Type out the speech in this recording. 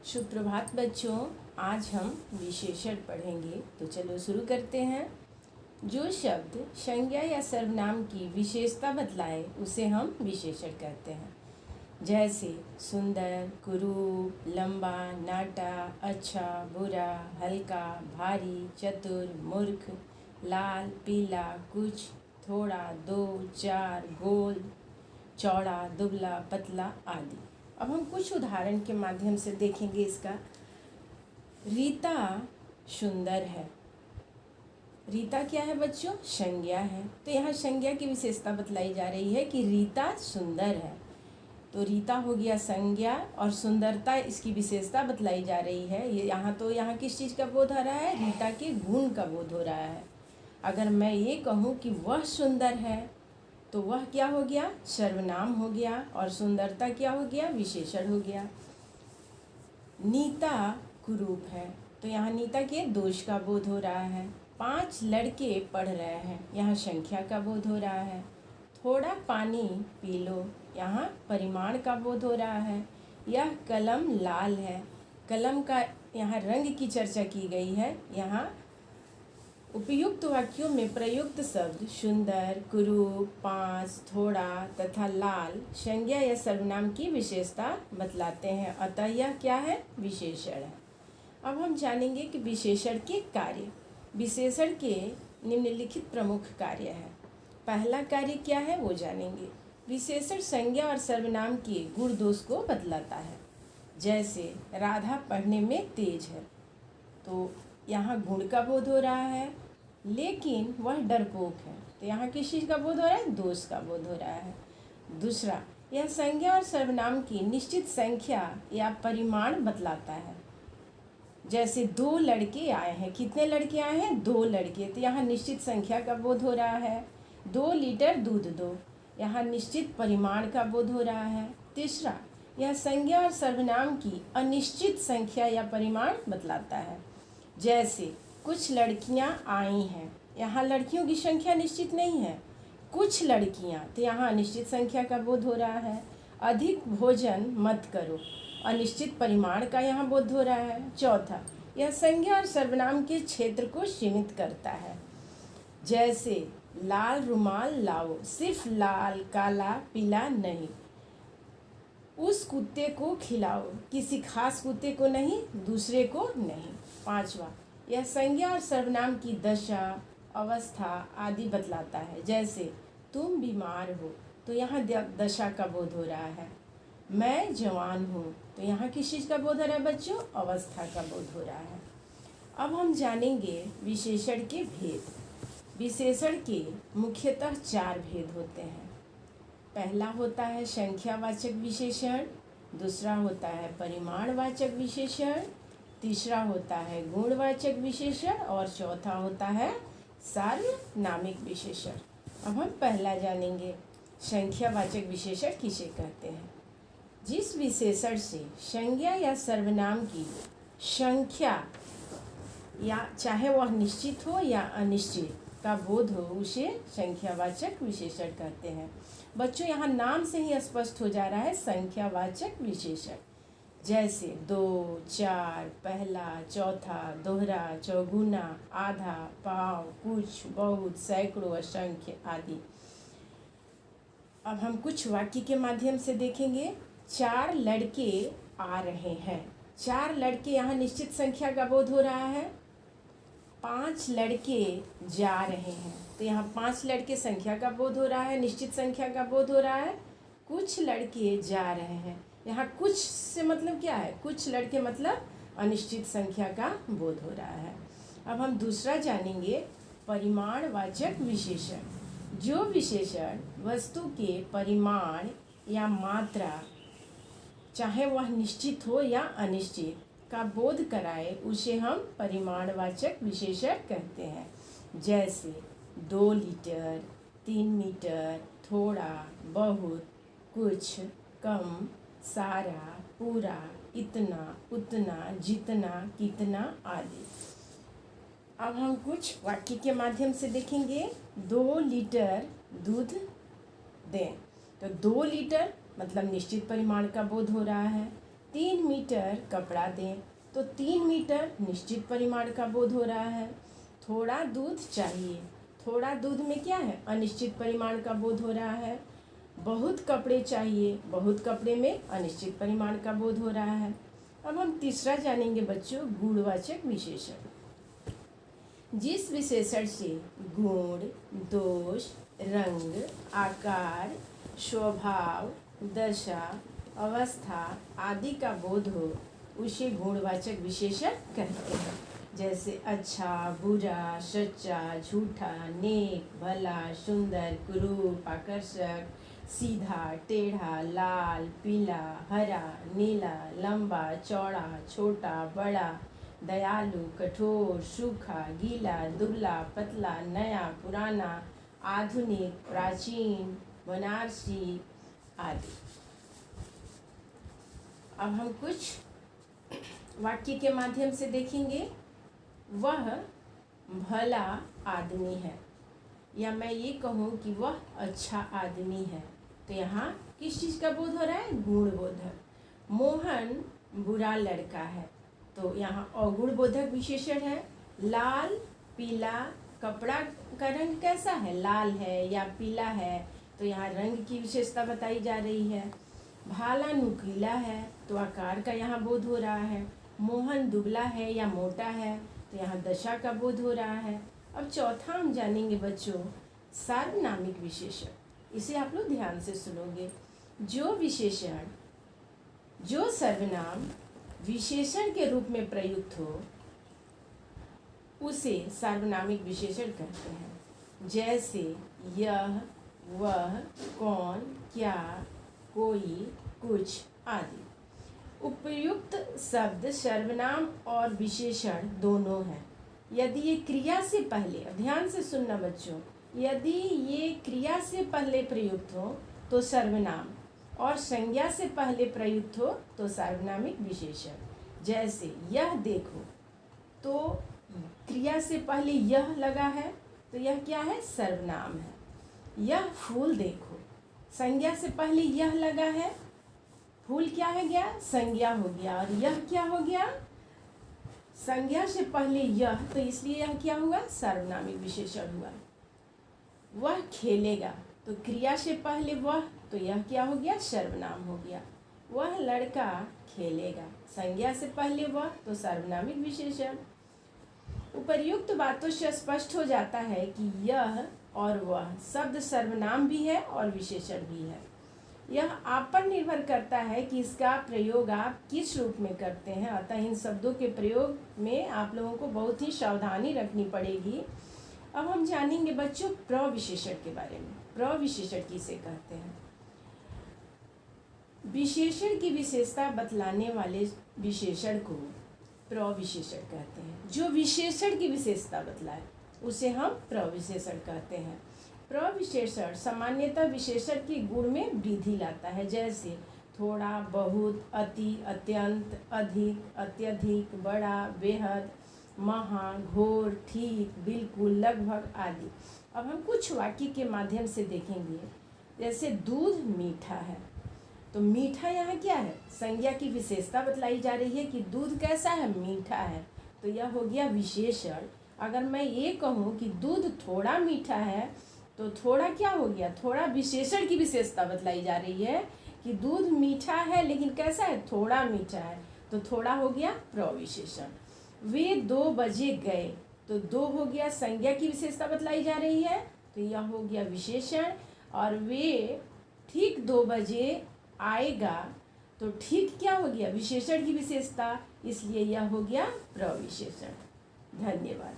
सुप्रभात बच्चों। आज हम विशेषण पढ़ेंगे, तो चलो शुरू करते हैं। जो शब्द संज्ञा या सर्वनाम की विशेषता बतलाए उसे हम विशेषण कहते हैं। जैसे सुंदर, कुरूप, लंबा, नाटा, अच्छा, बुरा, हल्का, भारी, चतुर, मूर्ख, लाल, पीला, कुछ, थोड़ा, दो, चार, गोल, चौड़ा, दुबला, पतला आदि। अब हम कुछ उदाहरण के माध्यम से देखेंगे इसका। रीता सुंदर है। रीता क्या है बच्चों? संज्ञा है। तो यहाँ संज्ञा की विशेषता बतलाई जा रही है कि रीता सुंदर है। तो रीता हो गया संज्ञा और सुंदरता इसकी विशेषता बतलाई जा रही है। ये यहाँ किस चीज़ का बोध हो रहा है? रीता के गुण का बोध हो रहा है। अगर मैं ये कहूँ कि वह सुंदर है तो वह क्या हो गया? सर्वनाम हो गया। और सुंदरता क्या हो गया? विशेषण हो गया। नीता कुरूप है। तो यहाँ नीता के दोष का बोध हो रहा है। 5 लड़के पढ़ रहे हैं, यहाँ संख्या का बोध हो रहा है। थोड़ा पानी पी लो, यहाँ परिमाण का बोध हो रहा है। यह कलम लाल है। कलम का यहाँ रंग की चर्चा की गई है। यहाँ उपयुक्त वाक्यों में प्रयुक्त शब्द सुंदर, कुरूप, 5, थोड़ा तथा लाल संज्ञा या सर्वनाम की विशेषता बतलाते हैं। अतः यह क्या है? विशेषण है। अब हम जानेंगे कि विशेषण के कार्य। विशेषण के निम्नलिखित प्रमुख कार्य हैं। पहला कार्य क्या है वो जानेंगे। विशेषण संज्ञा और सर्वनाम के गुण दोष को बतलाता है। जैसे राधा पढ़ने में तेज है, तो यहाँ गुण का बोध हो रहा है, लेकिन वह डरपोक है। तो यहाँ किस चीज़ का बोध हो रहा है? दोष का बोध हो रहा है। दूसरा, यह संज्ञा और सर्वनाम की निश्चित संख्या या परिमाण बतलाता है। जैसे 2 लड़के आए हैं। कितने लड़के आए हैं? 2 लड़के। तो यहाँ निश्चित संख्या का बोध हो रहा है। 2 लीटर दूध दो, यहाँ निश्चित परिमाण का बोध हो रहा है। तीसरा, यह संज्ञा और सर्वनाम की अनिश्चित संख्या या परिमाण बतलाता है। जैसे कुछ लड़कियां आई हैं, यहाँ लड़कियों की संख्या निश्चित नहीं है। कुछ लड़कियां, तो यहाँ अनिश्चित संख्या का बोध हो रहा है। अधिक भोजन मत करो, अनिश्चित परिमाण का यहाँ बोध हो रहा है। चौथा, यह संज्ञा और सर्वनाम के क्षेत्र को सीमित करता है। जैसे लाल रुमाल लाओ, सिर्फ लाल, काला, पीला नहीं। उस कुत्ते को खिलाओ, किसी खास कुत्ते को नहीं, दूसरे को नहीं। पांचवा, यह संज्ञा और सर्वनाम की दशा, अवस्था आदि बतलाता है। जैसे तुम बीमार हो, तो यहाँ दशा का बोध हो रहा है। मैं जवान हूँ, तो यहाँ किस चीज़ का बोध हो रहा है बच्चों? अवस्था का बोध हो रहा है। अब हम जानेंगे विशेषण के भेद। विशेषण के मुख्यतः 4 भेद होते हैं। पहला होता है संख्यावाचक विशेषण, दूसरा होता है परिमाणवाचक विशेषण, तीसरा होता है गुणवाचक विशेषण और चौथा होता है सार्वनामिक विशेषण। अब हम पहला जानेंगे, संख्यावाचक विशेषण किसे कहते हैं? जिस विशेषण से संज्ञा या सर्वनाम की संख्या या चाहे वह निश्चित हो या अनिश्चित का बोध हो उसे संख्यावाचक विशेषण कहते हैं। बच्चों, यहाँ नाम से ही स्पष्ट हो जा रहा है संख्यावाचक विशेषण। जैसे 2, 4, पहला, चौथा, दोहरा, चौगुना, आधा, पाव, कुछ, बहुत, सैकड़ों, असंख्य आदि। अब हम कुछ वाक्य के माध्यम से देखेंगे। 4 लड़के आ रहे हैं। 4 लड़के यहाँ निश्चित संख्या का बोध हो रहा है। 5 लड़के जा रहे हैं, तो यहाँ 5 लड़के संख्या का बोध हो रहा है, निश्चित संख्या का बोध हो रहा है। कुछ लड़के जा रहे हैं, यहाँ कुछ से मतलब क्या है? कुछ लड़के मतलब अनिश्चित संख्या का बोध हो रहा है। अब हम दूसरा जानेंगे, परिमाणवाचक विशेषण। जो विशेषण वस्तु के परिमाण या मात्रा, चाहे वह निश्चित हो या अनिश्चित, का बोध कराए उसे हम परिमाणवाचक विशेषण कहते हैं। जैसे 2 लीटर, 3 मीटर, थोड़ा, बहुत, कुछ, कम, सारा, पूरा, इतना, उतना, जितना, कितना आदि। अब हम कुछ वाक्य के माध्यम से देखेंगे। 2 लीटर दूध दें, तो 2 लीटर मतलब निश्चित परिमाण का बोध हो रहा है। 3 मीटर मीटर कपड़ा दें तो 3 मीटर निश्चित परिमाण का बोध हो रहा है। थोड़ा दूध चाहिए, थोड़ा दूध में क्या है, अनिश्चित परिमाण का बोध हो रहा है। बहुत कपड़े चाहिए, बहुत कपड़े में अनिश्चित परिमाण का बोध हो रहा है। अब हम तीसरा जानेंगे बच्चों, गुणवाचक विशेषण। जिस विशेषण से गुण, दोष, रंग, आकार, स्वभाव, दशा, अवस्था आदि का बोध हो उसे गुणवाचक विशेषण कहते हैं। जैसे अच्छा, बुरा, सच्चा, झूठा, नेक, भला, सुंदर, कुरूप, आकर्षक, सीधा, टेढ़ा, लाल, पीला, हरा, नीला, लंबा, चौड़ा, छोटा, बड़ा, दयालु, कठोर, सूखा, गीला, दुबला, पतला, नया, पुराना, आधुनिक, प्राचीन, बनारसी आदि। अब हम कुछ वाक्य के माध्यम से देखेंगे। वह भला आदमी है, या मैं ये कहूँ कि वह अच्छा आदमी है, तो यहाँ किस चीज़ का बोध हो रहा है, गुणबोधक। मोहन बुरा लड़का है, तो यहाँ अगुणबोधक विशेषण है। लाल, पीला, कपड़ा का रंग कैसा है, लाल है या पीला है, तो यहाँ रंग की विशेषता बताई जा रही है। भाला नुकीला है, तो आकार का यहाँ बोध हो रहा है। मोहन दुबला है या मोटा है, तो यहाँ दशा का बोध हो रहा है। अब चौथा हम जानेंगे बच्चों, सार्वनामिक विशेषण। इसे आप लोग ध्यान से सुनोगे। जो विशेषण, जो सर्वनाम विशेषण के रूप में प्रयुक्त हो उसे सार्वनामिक विशेषण कहते हैं। जैसे यह, वह, कौन, क्या, कोई, कुछ आदि। उपयुक्त शब्द सर्वनाम और विशेषण दोनों हैं। यदि ये क्रिया से पहले, ध्यान से सुनना बच्चों, यदि ये क्रिया से पहले प्रयुक्त हो तो सर्वनाम, और संज्ञा से पहले प्रयुक्त हो तो सार्वनामिक विशेषण। जैसे यह देखो, तो क्रिया से पहले यह लगा है तो यह क्या है, सर्वनाम है। यह फूल देखो, संज्ञा से पहले यह लगा है, फूल क्या है गया, संज्ञा हो गया, और यह क्या हो गया, संज्ञा से पहले यह, तो इसलिए यह क्या हुआ, सार्वनामिक विशेषण हुआ। वह खेलेगा, तो क्रिया से पहले वह, तो यह क्या हो गया, सर्वनाम हो गया। वह लड़का खेलेगा, संज्ञा से पहले वह, तो सार्वनामिक विशेषण। उपर्युक्त बातों से स्पष्ट हो जाता है कि यह और वह शब्द सर्वनाम भी है और विशेषण भी है। यह आप पर निर्भर करता है कि इसका प्रयोग आप किस रूप में करते हैं। अतः इन शब्दों के प्रयोग में आप लोगों को बहुत ही सावधानी रखनी पड़ेगी। अब हम जानेंगे बच्चों प्रविशेषण के बारे में। प्रविशेषण किसे कहते हैं? विशेषण की विशेषता बतलाने वाले विशेषण को प्रविशेषण कहते हैं। जो विशेषण की विशेषता बतलाए उसे हम प्रविशेषण कहते हैं। प्रविशेषण सामान्यतः विशेषण के गुण में वृद्धि लाता है। जैसे थोड़ा, बहुत, अति, अत्यंत, अधिक, अत्यधिक, बड़ा, बेहद, महा, घोर, ठीक, बिल्कुल, लगभग आदि। अब हम कुछ वाक्य के माध्यम से देखेंगे। जैसे दूध मीठा है, तो मीठा यहाँ क्या है, संज्ञा की विशेषता बतलाई जा रही है कि दूध कैसा है, मीठा है, तो यह हो गया विशेषण। अगर मैं ये कहूँ कि दूध थोड़ा मीठा है, तो थोड़ा क्या हो गया, थोड़ा विशेषण की विशेषता बतलाई जा रही है कि दूध मीठा है लेकिन कैसा है, थोड़ा मीठा है, तो थोड़ा हो गया प्रविशेषण। वे 2 बजे गए, तो 2 हो गया संज्ञा की विशेषता बतलाई जा रही है, तो यह हो गया विशेषण। और वे ठीक 2 बजे आएगा, तो ठीक क्या हो गया, विशेषण की विशेषता, इसलिए यह हो गया प्रविशेषण। धन्यवाद।